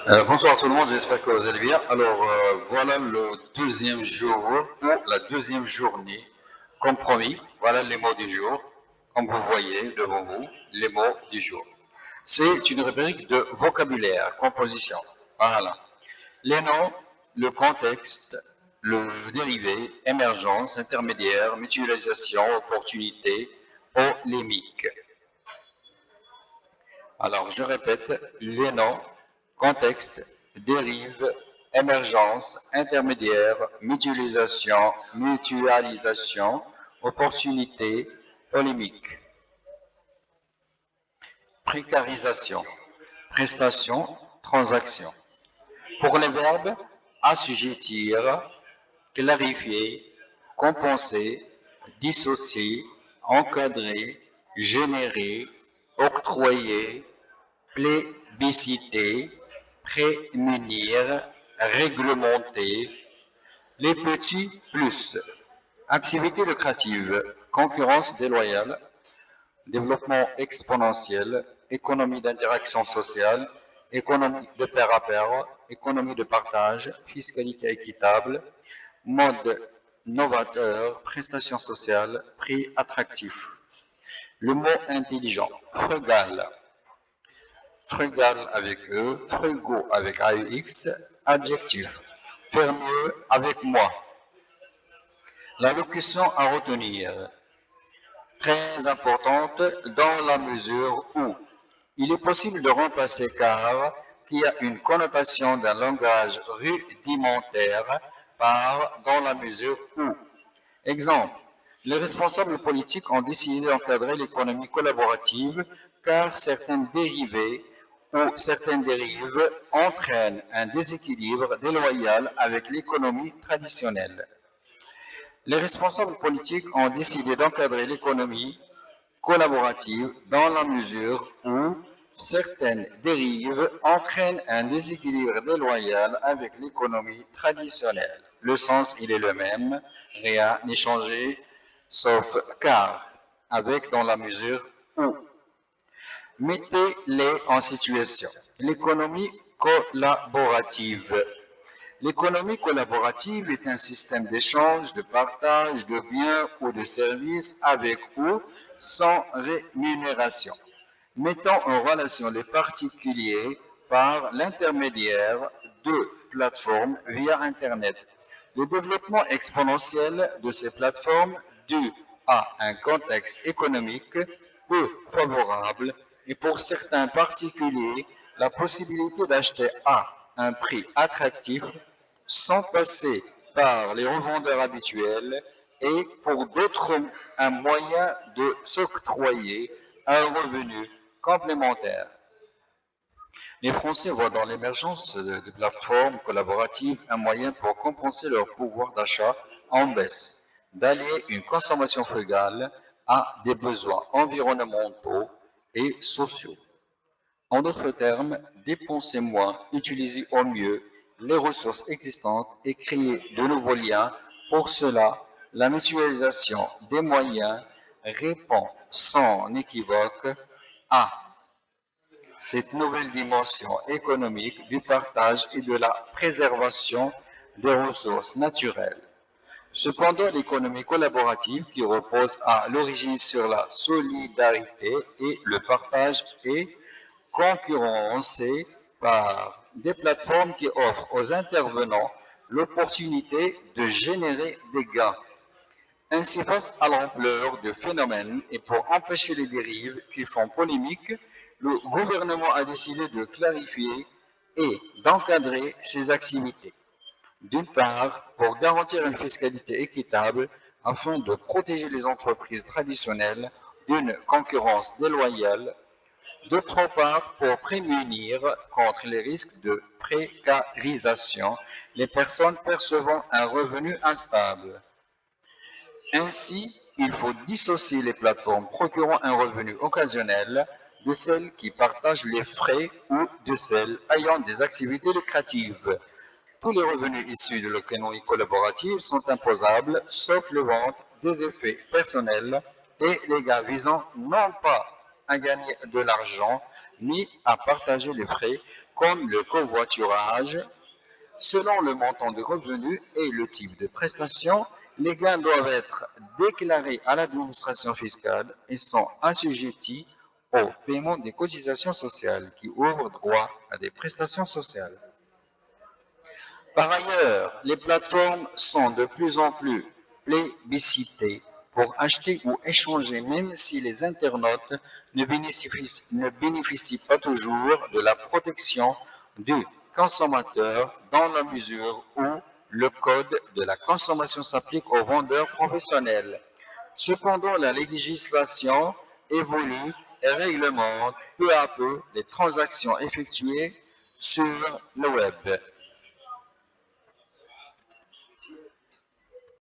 Bonsoir tout le monde, j'espère que vous allez bien. Alors, voilà le deuxième jour ou la deuxième journée. Comme promis, voilà les mots du jour. Comme vous voyez devant vous, les mots du jour. C'est une rubrique de vocabulaire, composition. Voilà. Les noms, le contexte, le dérivé, émergence, intermédiaire, mutualisation, opportunité, polémique. Alors, je répète, les noms, contexte, dérive, émergence, intermédiaire, mutualisation, opportunité, polémique. Précarisation, prestation, transaction. Pour les verbes, assujettir, clarifier, compenser, dissocier, encadrer, générer, octroyer, plébisciter, prémunir, réglementer, les petits plus. Activité lucrative, concurrence déloyale, développement exponentiel, économie d'interaction sociale, économie de pair à pair, économie de partage, fiscalité équitable, mode novateur, prestations sociales, prix attractif. Le mot intelligent, frugal, frugal avec E, frugo avec AUX, adjectif, faire mieux avec moi. La locution à retenir, très importante dans la mesure où il est possible de remplacer car qui a une connotation d'un langage rudimentaire par dans la mesure où. Exemple, les responsables politiques ont décidé d'encadrer l'économie collaborative car certaines dérivées ou certaines dérives entraînent un déséquilibre déloyal avec l'économie traditionnelle. Les responsables politiques ont décidé d'encadrer l'économie collaborative dans la mesure où certaines dérives entraînent un déséquilibre déloyal avec l'économie traditionnelle. Le sens, il est le même, rien n'est changé, sauf car, avec dans la mesure où. Mettez-les en situation. L'économie collaborative. L'économie collaborative est un système d'échange, de partage de biens ou de services avec ou sans rémunération, mettant en relation les particuliers par l'intermédiaire de plateformes via Internet. Le développement exponentiel de ces plateformes, dû à un contexte économique peu favorable, et pour certains particuliers, la possibilité d'acheter à un prix attractif sans passer par les revendeurs habituels et pour d'autres un moyen de s'octroyer un revenu complémentaire. Les Français voient dans l'émergence de plateformes collaboratives un moyen pour compenser leur pouvoir d'achat en baisse, d'allier une consommation frugale à des besoins environnementaux et sociaux. En d'autres termes, dépenser moins, utiliser au mieux les ressources existantes et créer de nouveaux liens. Pour cela, la mutualisation des moyens répond sans équivoque à cette nouvelle dimension économique du partage et de la préservation des ressources naturelles. Cependant, l'économie collaborative qui repose à l'origine sur la solidarité et le partage est concurrencée par des plateformes qui offrent aux intervenants l'opportunité de générer des gains. Ainsi, face à l'ampleur du phénomène et pour empêcher les dérives qui font polémique, le gouvernement a décidé de clarifier et d'encadrer ces activités. D'une part, pour garantir une fiscalité équitable afin de protéger les entreprises traditionnelles d'une concurrence déloyale. D'autre part, pour prémunir contre les risques de précarisation, les personnes percevant un revenu instable. Ainsi, il faut dissocier les plateformes procurant un revenu occasionnel de celles qui partagent les frais ou de celles ayant des activités lucratives. Tous les revenus issus de l'économie collaborative sont imposables, sauf le vente des effets personnels et les gains visant non pas à gagner de l'argent ni à partager les frais comme le covoiturage. Selon le montant de revenus et le type de prestation, les gains doivent être déclarés à l'administration fiscale et sont assujettis au paiement des cotisations sociales qui ouvrent droit à des prestations sociales. Par ailleurs, les plateformes sont de plus en plus plébiscitées pour acheter ou échanger, même si les internautes ne bénéficient pas toujours de la protection du consommateur dans la mesure où le code de la consommation s'applique aux vendeurs professionnels. Cependant, la législation évolue et réglemente peu à peu les transactions effectuées sur le web.